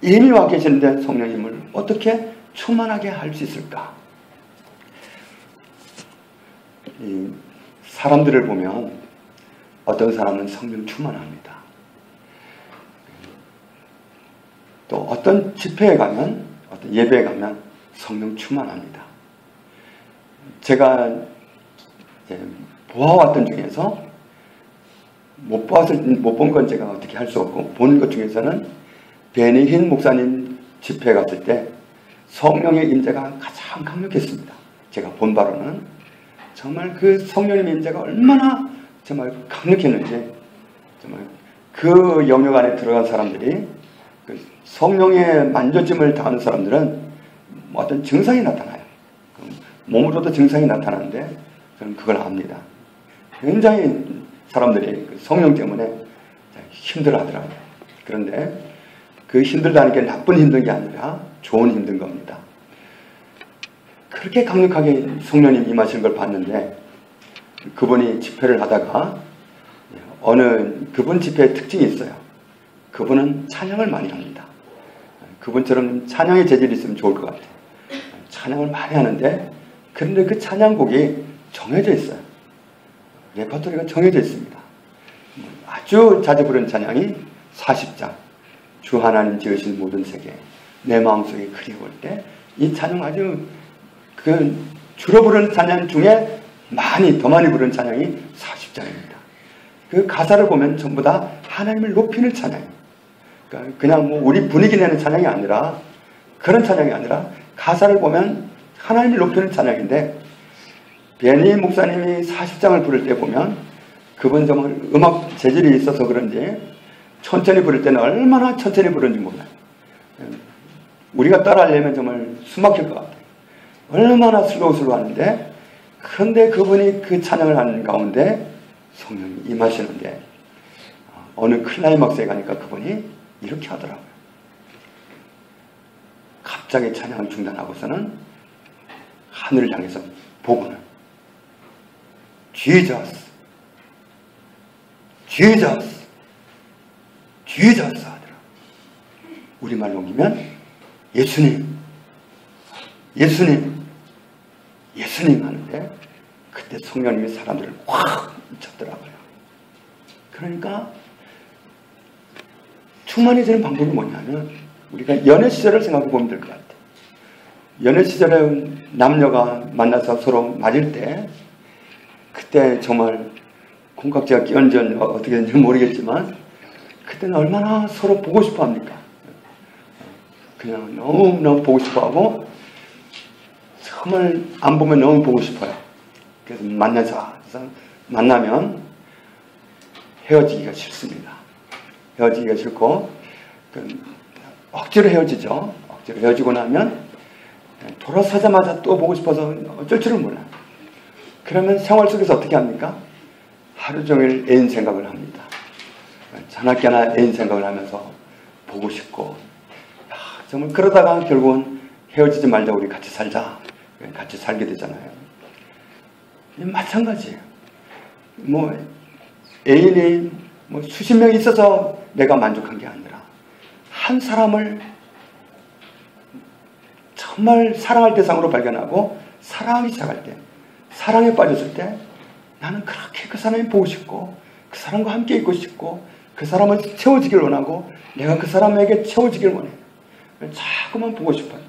이미 와 계시는데 성령님을 어떻게 충만하게 할 수 있을까? 이 사람들을 보면 어떤 사람은 성령 충만합니다. 또 어떤 집회에 가면, 어떤 예배에 가면 성령 충만합니다. 제가 보아왔던 중에서 못 본 건 제가 어떻게 할 수 없고, 본 것 중에서는 베니힌 목사님 집회에 갔을 때 성령의 임재가 가장 강력했습니다. 제가 본 바로는 정말 그 성령의 임재가 얼마나 정말 강력했는지, 정말 그 영역 안에 들어간 사람들이, 그 성령의 만져짐을 당하는 사람들은 어떤 증상이 나타나요. 몸으로도 증상이 나타나는데 저는 그걸 압니다. 굉장히 사람들이 성령 때문에 힘들어 하더라고요. 그런데 그 힘들다는 게 나쁜 힘든 게 아니라 좋은 힘든 겁니다. 그렇게 강력하게 성령님 임하시는 걸 봤는데, 그분이 집회를 하다가 그분 집회의 특징이 있어요. 그분은 찬양을 많이 합니다. 그분처럼 찬양의 재질이 있으면 좋을 것 같아요. 찬양을 많이 하는데, 그런데 그 찬양곡이 정해져 있어요. 레퍼토리가 정해져 있습니다. 아주 자주 부르는 찬양이 40장, 주 하나님 지으신 모든 세계, 내 마음속에 그리울 때, 이 찬양 아주 주로 부르는 찬양 중에 더 많이 부르는 찬양이 40장입니다. 그 가사를 보면 전부 다 하나님을 높이는 찬양이에요. 그러니까 그냥 우리 분위기 내는 찬양이 아니라, 그런 찬양이 아니라 가사를 보면 하나님을 높이는 찬양인데, 베니 목사님이 40장을 부를 때 보면 그분 정말 음악 재질이 있어서 그런지 천천히 부를 때는 얼마나 천천히 부르는지 몰라요. 우리가 따라하려면 정말 숨막힐 것 같아요. 얼마나 슬로우 하는데, 그런데 그분이 그 찬양을 하는 가운데 성령이 임하시는데, 어느 클라이막스에 가니까 그분이 이렇게 하더라고요. 갑자기 찬양을 중단하고서는 하늘을 향해서 보고는 Jesus 하더라. 우리말로 옮기면 예수님 하는데, 그때 성령님이 사람들을 확 쳤더라고요. 그러니까 충만해지는 방법이 뭐냐면, 우리가 연애 시절을 생각해 보면 될 것 같아요. 연애 시절에 남녀가 만나서 서로 맞을 때, 그때 정말 콩깍지가 끼었는지 어떻게 되는지 모르겠지만, 그때는 얼마나 서로 보고 싶어 합니까? 그냥 너무너무 보고 싶어 하고, 정말 안 보면 너무 보고 싶어요. 그래서 만나면 헤어지기가 싫습니다. 헤어지기가 싫고, 억지로 헤어지죠. 억지로 헤어지고 나면 돌아서자마자 또 보고 싶어서 어쩔 줄을 몰라요. 그러면 생활 속에서 어떻게 합니까? 하루 종일 애인 생각을 합니다. 자나깨나 애인 생각을 하면서 보고 싶고, 정말 그러다가 결국은 헤어지지 말자, 우리 같이 살자, 같이 살게 되잖아요. 마찬가지예요. 애인이 뭐 수십 명 있어서 내가 만족한 게 아니라 한 사람을 정말 사랑할 대상으로 발견하고 사랑하기 시작할 때, 사랑에 빠졌을 때 나는 그렇게 그 사람이 보고 싶고 그 사람과 함께 있고 싶고 그 사람을 채워지길 원하고 내가 그 사람에게 채워지길 원해. 자꾸만 보고 싶어요.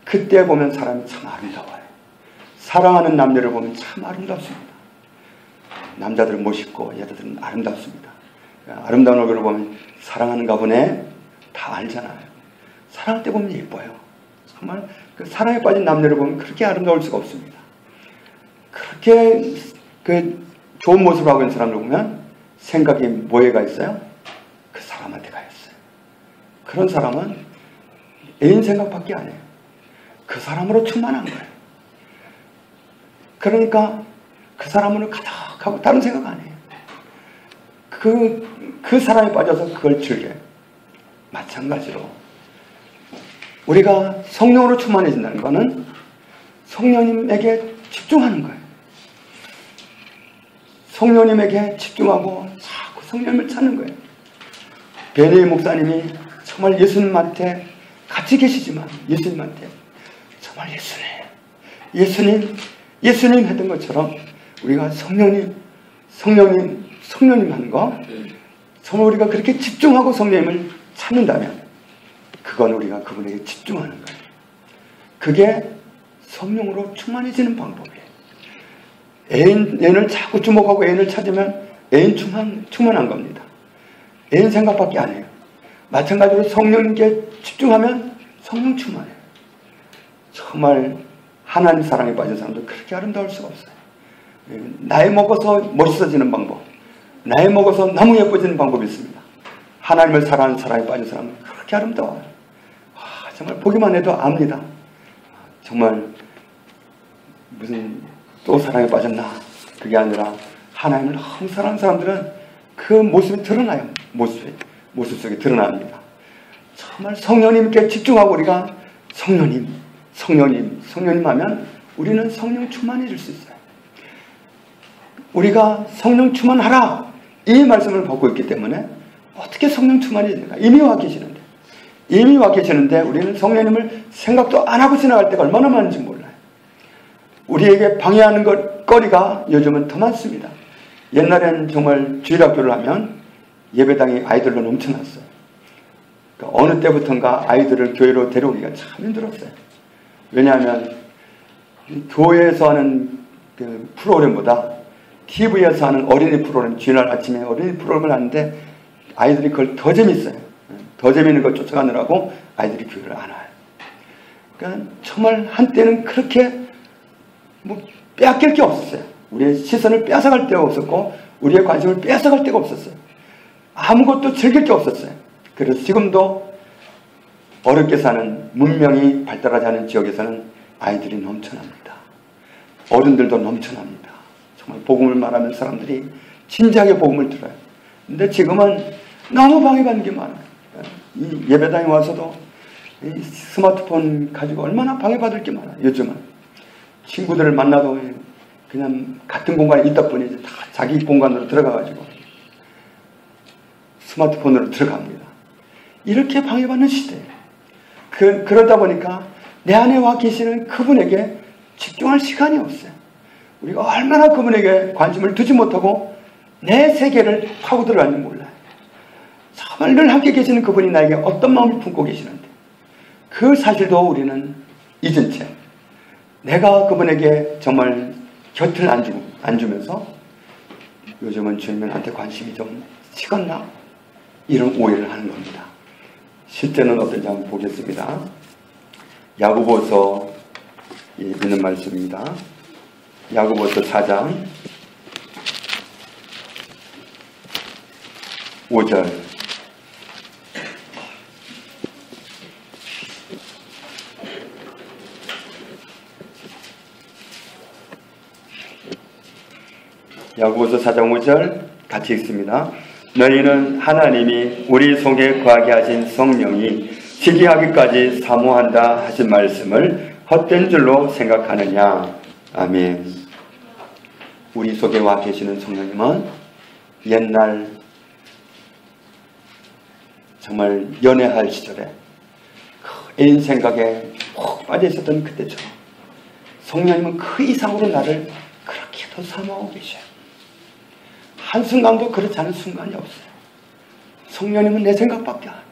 그때 보면 사람이 참 아름다워요. 사랑하는 남녀를 보면 참 아름답습니다. 남자들은 멋있고 여자들은 아름답습니다. 아름다운 얼굴을 보면 사랑하는가 보네 다 알잖아요. 사랑할 때 보면 예뻐요. 정말 그 사랑에 빠진 남녀를 보면 그렇게 아름다울 수가 없습니다. 그렇게 그 좋은 모습을 하고 있는 사람을 보면 생각이 뭐에가 있어요? 그 사람한테 가 있어요. 그런 사람은 애인 생각밖에 안 해요. 그 사람으로 충만한 거예요. 그러니까 그 사람으로 가득하고 다른 생각 안 해요. 그 사람에 빠져서 그걸 즐겨요. 마찬가지로 우리가 성령으로 충만해진다는 것은 성령님에게 집중하는 거예요. 성령님에게 집중하고 자꾸 성령님을 찾는 거예요. 베네이 목사님이 정말 예수님한테 같이 계시지만 예수님한테 정말 예수님 했던 것처럼 우리가 성령님 하는 거 정말 우리가 그렇게 집중하고 성령님을 찾는다면 그건 우리가 그분에게 집중하는 거예요. 그게 성령으로 충만해지는 방법이에요. 애인을 자꾸 주목하고 애인을 찾으면 애인 충만한 겁니다. 애인 생각밖에 안 해요. 마찬가지로 성령님께 집중하면 성령 충만해요. 정말 하나님 사랑에 빠진 사람도 그렇게 아름다울 수가 없어요. 나이 먹어서 멋있어지는 방법, 나이 먹어서 너무 예뻐지는 방법이 있습니다. 하나님을 사랑하는 사랑에 빠진 사람은 그렇게 아름다워요. 정말 보기만 해도 압니다. 정말 무슨 또 사랑에 빠졌나, 그게 아니라 하나님을 너무 사랑하는 사람들은 그 모습이 드러나요. 모습 속에 드러납니다. 정말 성령님께 집중하고 우리가 성령님 하면 우리는 성령 충만해질 수 있어요. 우리가 성령 충만하라 이 말씀을 받고 있기 때문에 어떻게 성령 충만해지는가? 이미 와 계시는데 우리는 성령님을 생각도 안 하고 지나갈 때가 얼마나 많은지 몰라요. 우리에게 방해하는 거리가 요즘은 더 많습니다. 옛날에는 정말 주일학교를 하면 예배당이 아이들로 넘쳐났어요. 그러니까 어느 때부턴가 아이들을 교회로 데려오기가 참 힘들었어요. 왜냐하면 교회에서 하는 그 프로그램보다 TV에서 하는 어린이 프로그램, 주일날 아침에 어린이 프로그램을 하는데 아이들이 그걸 더 재밌어요. 더 재밌는 걸 쫓아가느라고 아이들이 교회를 안 와요. 그러니까 정말 한때는 그렇게 빼앗길 게 없었어요. 우리의 시선을 뺏어갈 데가 없었고 우리의 관심을 뺏어갈 데가 없었어요. 아무것도 즐길 게 없었어요. 그래서 지금도 어렵게 사는 문명이 발달하지 않은 지역에서는 아이들이 넘쳐납니다. 어른들도 넘쳐납니다. 정말 복음을 말하는 사람들이 진지하게 복음을 들어요. 근데 지금은 너무 방해받는 게 많아요. 이 예배당에 와서도 이 스마트폰 가지고 얼마나 방해받을 게 많아요. 요즘은 친구들을 만나도 그냥 같은 공간에 있다 보니 다 자기 공간으로 들어가가지고 스마트폰으로 들어갑니다. 이렇게 방해받는 시대예요. 그러다 보니까 내 안에 와 계시는 그분에게 집중할 시간이 없어요. 우리가 얼마나 그분에게 관심을 두지 못하고 내 세계를 파고 들어가는지 몰라요. 정말 늘 함께 계시는 그분이 나에게 어떤 마음을 품고 계시는데 그 사실도 우리는 잊은 채 내가 그분에게 정말 곁을 안 주면서 요즘은 주님한테 관심이 좀 식었나? 이런 오해를 하는 겁니다. 실제는 어떤지 한번 보겠습니다. 야고보서 있는 말씀입니다. 야고보서 4장 5절 야고보서 4장 5절 같이 읽습니다. 너희는 하나님이 우리 속에 거하게 하신 성령이 시기하기까지 사모한다 하신 말씀을 헛된 줄로 생각하느냐. 아멘. 우리 속에 와 계시는 성령님은 옛날 정말 연애할 시절에 그 애인 생각에 푹 빠져 있었던 그때처럼 성령님은 그 이상으로 나를 그렇게 더 사모하고 계셔요. 한순간도 그렇지 않은 순간이 없어요. 성령님은 내 생각밖에 안 해요.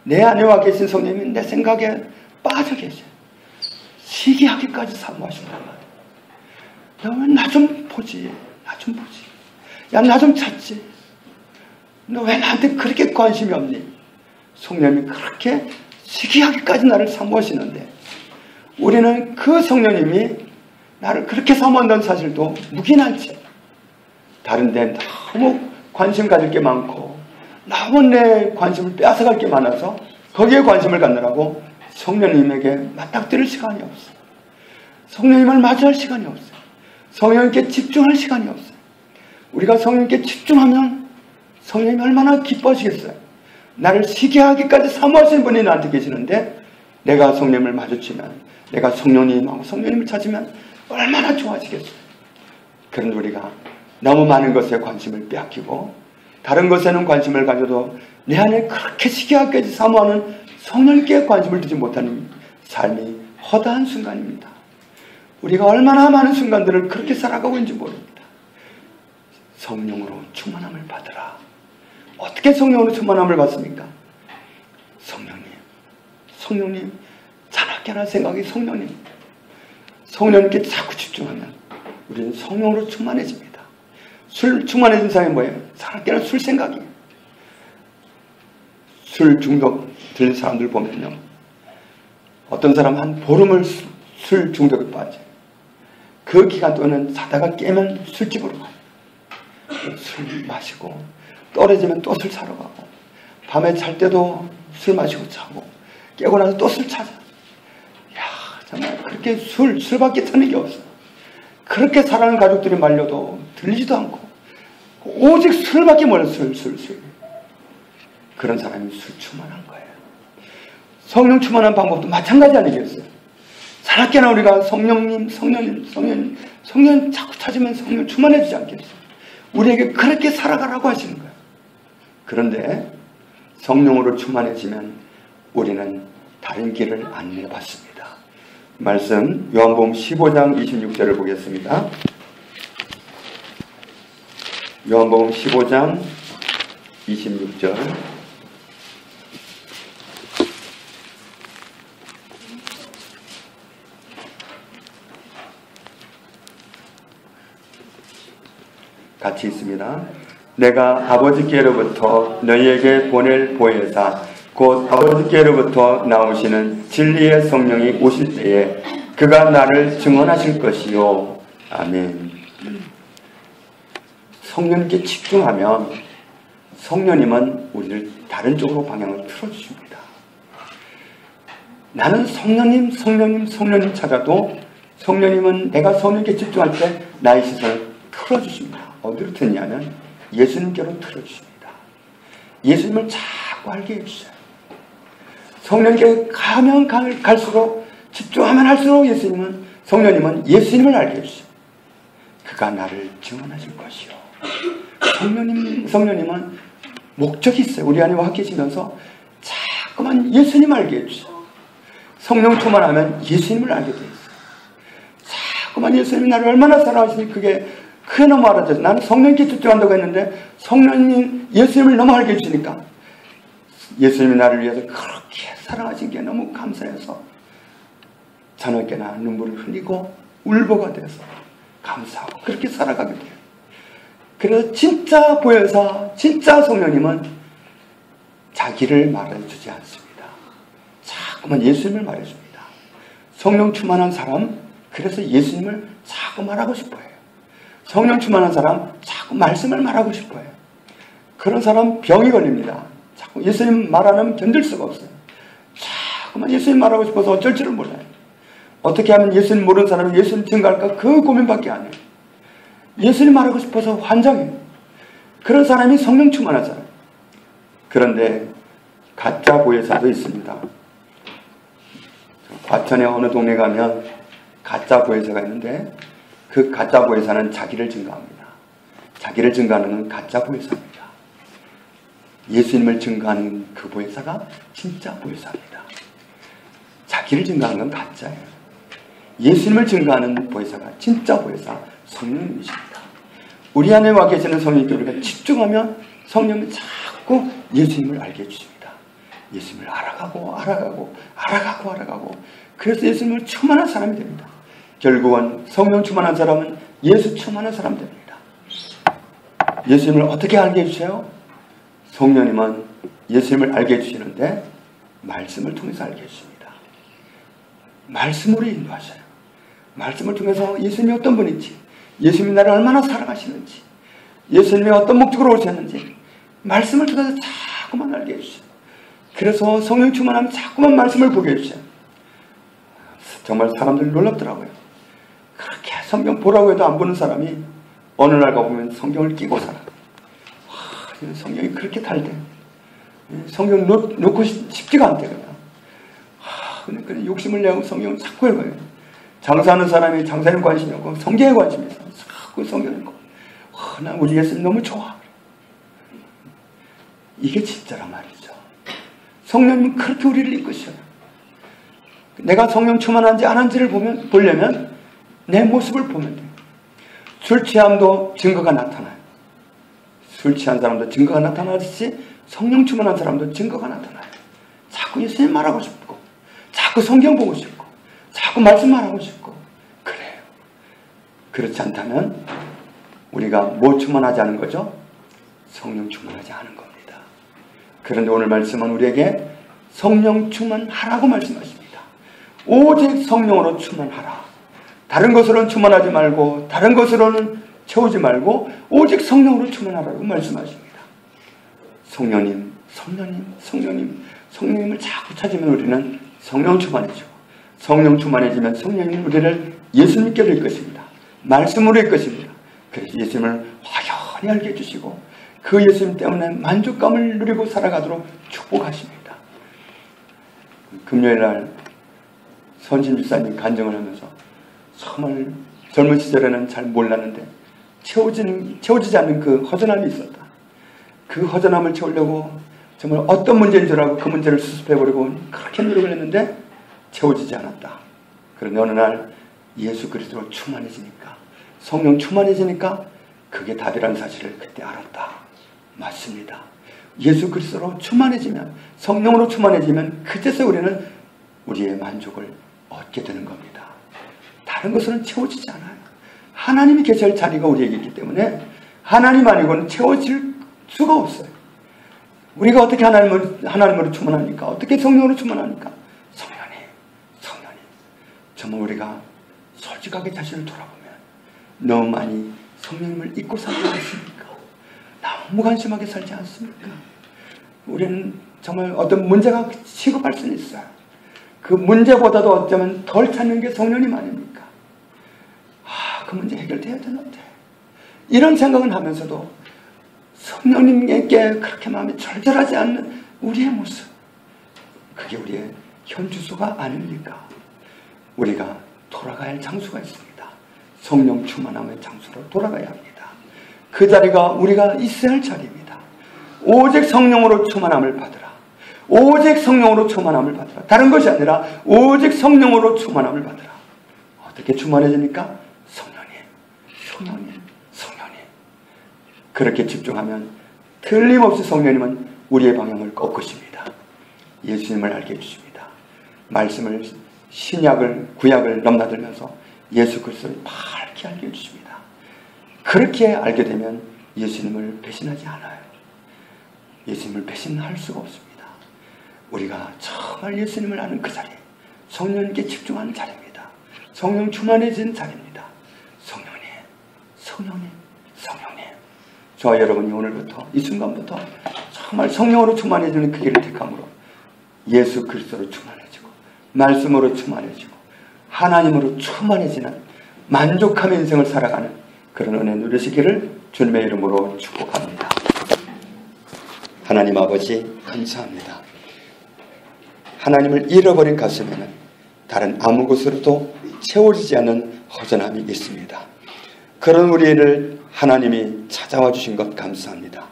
내 안에 와 계신 성령님은 내 생각에 빠져 계셔요. 시기하기까지 사모하신단 말이에요. 너 왜 나 좀 보지? 나 좀 보지. 야, 나 좀 찾지. 너 왜 나한테 그렇게 관심이 없니? 성령님이 그렇게 시기하기까지 나를 사모하시는데 우리는 그 성령님이 나를 그렇게 사모한다는 사실도 묵인한 채 다른 데 너무 관심 가질 게 많고 너무 내 관심을 빼앗아갈 게 많아서 거기에 관심을 갖느라고 성령님에게 맞닥뜨릴 시간이 없어요. 성령님을 마주할 시간이 없어요. 성령님께 집중할 시간이 없어요. 우리가 성령님께 집중하면 성령님이 얼마나 기뻐하시겠어요. 나를 시기하기까지 사모하시는 분이 나한테 계시는데 내가 성령님을 마주치면 내가 성령님하고 성령님을 찾으면 얼마나 좋아지겠어요. 그런데 우리가 너무 많은 것에 관심을 빼앗기고 다른 것에는 관심을 가져도 내 안에 그렇게 시기하기까지 사모하는 성령님께 관심을 두지 못하는 삶이 허다한 순간입니다. 우리가 얼마나 많은 순간들을 그렇게 살아가고 있는지 모릅니다. 성령으로 충만함을 받으라. 어떻게 성령으로 충만함을 받습니까? 성령님, 자나깨나 생각이 성령님께 자꾸 집중하면 우리는 성령으로 충만해집니다. 술 충만해진 사람이 뭐예요? 자나깨나 술 생각이에요. 술 중독 들린 사람들 보면요. 어떤 사람 한 보름을 술 중독에 빠져요. 그 기간 동안은 자다가 깨면 술집으로 가요. 술 마시고 떨어지면 또 술 사러 가고 밤에 잘 때도 술 마시고 자고 깨고 나서 또 술 찾아. 야, 정말 그렇게 술밖에 찾는 게 없어. 그렇게 사랑하는 가족들이 말려도 들리지도 않고 오직 술밖에 몰라요. 술. 그런 사람이 술 충만한 거예요. 성령 충만한 방법도 마찬가지 아니겠어요? 살았게나 우리가 성령님 자꾸 찾으면 성령 충만해지지 않겠어요? 우리에게 그렇게 살아가라고 하시는 거예요. 그런데 성령으로 충만해지면 우리는 다른 길을 안내받습니다. 말씀 요한복음 15장 26절을 보겠습니다. 요한복음 15장 26절 같이 있습니다. 내가 아버지께로부터 너희에게 보낼 보혜사 곧 아버지께로부터 나오시는 진리의 성령이 오실 때에 그가 나를 증언하실 것이요. 아멘. 성령님께 집중하면 성령님은 우리를 다른 쪽으로 방향을 틀어주십니다. 나는 성령님 찾아도 성령님은 내가 성령님께 집중할 때 나의 시선을 틀어주십니다. 어디로 트냐면 예수님께로 틀어주십니다. 예수님을 자꾸 알게 해주셔요. 성령님께 가면 갈수록 집중하면 할수록 성령님은 예수님을 알게 해주셔요. 그가 나를 증언하실 것이요. 성령님은 목적이 있어요. 우리 안에 와 계시면서 자꾸만 예수님 알게 해주셔요. 성령 충만하면 예수님을 알게 되어 있어요. 자꾸만 예수님이 나를 얼마나 사랑하시니 그게 너무 알아져서 나는 성령님께 집중한다고 했는데 성령님 예수님을 너무 알게 해주시니까 예수님이 나를 위해서 그렇게 사랑하신 게 너무 감사해서 저녁에나 눈물을 흘리고 울보가 돼서 감사하고 그렇게 살아가게 돼요. 그래서 진짜 보혜사, 진짜 성령님은 자기를 말해주지 않습니다. 자꾸만 예수님을 말해줍니다. 성령 충만한 사람, 그래서 예수님을 자꾸 말하고 싶어요. 성령 충만한 사람, 자꾸 말씀을 말하고 싶어요. 그런 사람 병이 걸립니다. 자꾸 예수님 말 안 하면 견딜 수가 없어요. 자꾸만 예수님 말하고 싶어서 어쩔 줄을 몰라요. 어떻게 하면 예수님 모르는 사람이 예수님 증거할까 그 고민밖에 안 해요. 예수님 말하고 싶어서 환장해요. 그런 사람이 성령 충만한 사람. 그런데 가짜 보혜사도 있습니다. 과천에 어느 동네 가면 가짜 보혜사가 있는데 그 가짜 보혜사는 자기를 증거합니다. 자기를 증거하는 건 가짜 보혜사입니다. 예수님을 증거하는 그 보혜사가 진짜 보혜사입니다. 자기를 증거하는 건 가짜예요. 예수님을 증거하는 보혜사가 진짜 보혜사 성령님이십니다. 우리 안에 와 계시는 성령님께 우리가 집중하면 성령은 자꾸 예수님을 알게 해주십니다. 예수님을 알아가고 그래서 예수님을 충만한 사람이 됩니다. 결국은 성령 충만한 사람은 예수 충만한 사람 됩니다. 예수님을 어떻게 알게 해주세요? 성령님은 예수님을 알게 해주시는데 말씀을 통해서 알게 해주십니다. 말씀으로 인도하셔요. 말씀을 통해서 예수님이 어떤 분인지, 예수님이 나를 얼마나 사랑하시는지, 예수님이 어떤 목적으로 오셨는지 말씀을 통해서 자꾸만 알게 해주셔요. 그래서 성령 충만하면 자꾸만 말씀을 보게 해주셔요. 정말 사람들이 놀랍더라고요. 그렇게 성경 보라고 해도 안 보는 사람이 어느 날 가보면 성경을 끼고 살아. 성경이 그렇게 달대. 성경 놓고 싶지가 않대. 그냥 욕심을 내고 성경을 자꾸 읽어요. 장사하는 사람이 장사에 관심이 없고 성경에 관심이 있어. 자꾸 성경 읽고. 나 우리 예수님 너무 좋아. 이게 진짜란 말이죠. 성령님은 그렇게 우리를 이끄셔요. 내가 성령 충만한지 안 한지를 보려면 내 모습을 보면 돼요. 술 취함도 증거가 나타나요. 술 취한 사람도 증거가 나타나듯이 성령 충만한 사람도 증거가 나타나요. 자꾸 예수님 말하고 싶고, 자꾸 성경 보고 싶고, 자꾸 말씀 말하고 싶고 그래요. 그렇지 않다면 우리가 뭐 충만하지 않은 거죠? 성령 충만하지 않은 겁니다. 그런데 오늘 말씀은 우리에게 성령 충만하라고 말씀하십니다. 오직 성령으로 충만하라. 다른 것으로는 충만하지 말고, 다른 것으로는 채우지 말고 오직 성령으로 충만하라고 말씀하십니다. 성령님을 자꾸 찾으면 우리는 성령 충만해지고, 성령 충만해지면 성령님 우리를 예수님께로 이끄십니다. 말씀으로 이끄십니다. 그래서 예수님을 확연히 알게 해주시고 그 예수님 때문에 만족감을 누리고 살아가도록 축복하십니다. 금요일날 선진집사님 간증을 하면서 정말 젊은 시절에는 잘 몰랐는데 채워지지 않는 그 허전함이 있었다. 그 허전함을 채우려고 정말 어떤 문제인 줄 알고 그 문제를 수습해버리고 그렇게 노력을 했는데 채워지지 않았다. 그런데 어느 날 예수 그리스도로 충만해지니까, 성령 충만해지니까 그게 답이라는 사실을 그때 알았다. 맞습니다. 예수 그리스도로 충만해지면, 성령으로 충만해지면 그제서 우리는 우리의 만족을 얻게 되는 겁니다. 다른 것으로는 채워지지 않아요. 하나님이 계실 자리가 우리에게 있기 때문에 하나님 아니고는 채워질 수가 없어요. 우리가 어떻게 하나님으로 충만합니까? 어떻게 성령으로 충만합니까? 성령님. 정말 우리가 솔직하게 자신을 돌아보면 너무 많이 성령님을 잊고 살지 않습니까? 너무 무관심하게 살지 않습니까? 우리는 정말 어떤 문제가 시급할 수는 있어요. 그 문제보다도 어쩌면 덜 찾는 게 성령님 아닙니까? 그 문제 해결돼야 되는데, 이런 생각은 하면서도 성령님께 그렇게 마음이 절절하지 않는 우리의 모습, 그게 우리의 현주소가 아닙니까? 우리가 돌아가야 할 장소가 있습니다. 성령 충만함의 장소로 돌아가야 합니다. 그 자리가 우리가 있어야 할 자리입니다. 오직 성령으로 충만함을 받으라. 오직 성령으로 충만함을 받으라. 다른 것이 아니라 오직 성령으로 충만함을 받으라. 어떻게 충만해집니까? 성령님. 그렇게 집중하면 틀림없이 성령님은 우리의 방향을 꺾으십니다. 예수님을 알게 해주십니다. 말씀을, 신약을, 구약을 넘나들면서 예수 그리스도를 밝게 알게 해주십니다. 그렇게 알게 되면 예수님을 배신하지 않아요. 예수님을 배신할 수가 없습니다. 우리가 정말 예수님을 아는 그 자리, 성령님께 집중하는 자리입니다. 성령 충만해진 자리입니다. 성령님. 저와 여러분이 오늘부터, 이 순간부터 정말 성령으로 충만해지는 그 길을 택함으로 예수 그리스도로 충만해지고, 말씀으로 충만해지고, 하나님으로 충만해지는 만족함의 인생을 살아가는 그런 은혜 누리시기를 주님의 이름으로 축복합니다. 하나님 아버지 감사합니다. 하나님을 잃어버린 가슴에는 다른 아무 것으로도 채워지지 않는 허전함이 있습니다. 그런 우리를 하나님이 찾아와 주신 것 감사합니다.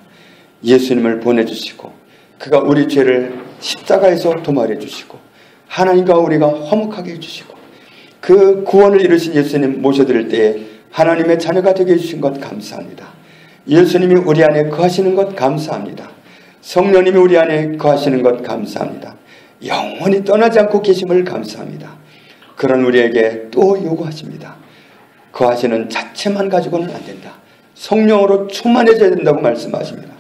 예수님을 보내주시고 그가 우리 죄를 십자가에서 도말해 주시고 하나님과 우리가 화목하게 해주시고 그 구원을 이루신 예수님 모셔드릴 때에 하나님의 자녀가 되게 해주신 것 감사합니다. 예수님이 우리 안에 거하시는 것 감사합니다. 성령님이 우리 안에 거하시는 것 감사합니다. 영원히 떠나지 않고 계심을 감사합니다. 그런 우리에게 또 요구하십니다. 거하시는 자체만 가지고는 안 된다. 성령으로 충만해져야 된다고 말씀하십니다.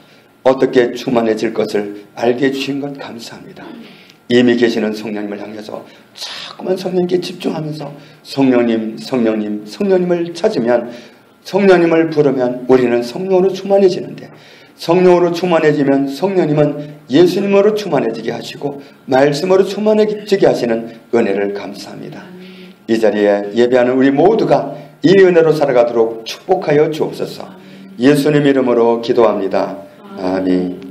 어떻게 충만해질 것을 알게 해주신 것 감사합니다. 이미 계시는 성령님을 향해서 자꾸만 성령님께 집중하면서 성령님, 성령님, 성령님을 찾으면, 성령님을 부르면 우리는 성령으로 충만해지는데, 성령으로 충만해지면 성령님은 예수님으로 충만해지게 하시고 말씀으로 충만해지게 하시는 은혜를 감사합니다. 이 자리에 예배하는 우리 모두가 이 은혜로 살아가도록 축복하여 주옵소서. 예수님 이름으로 기도합니다. 아멘.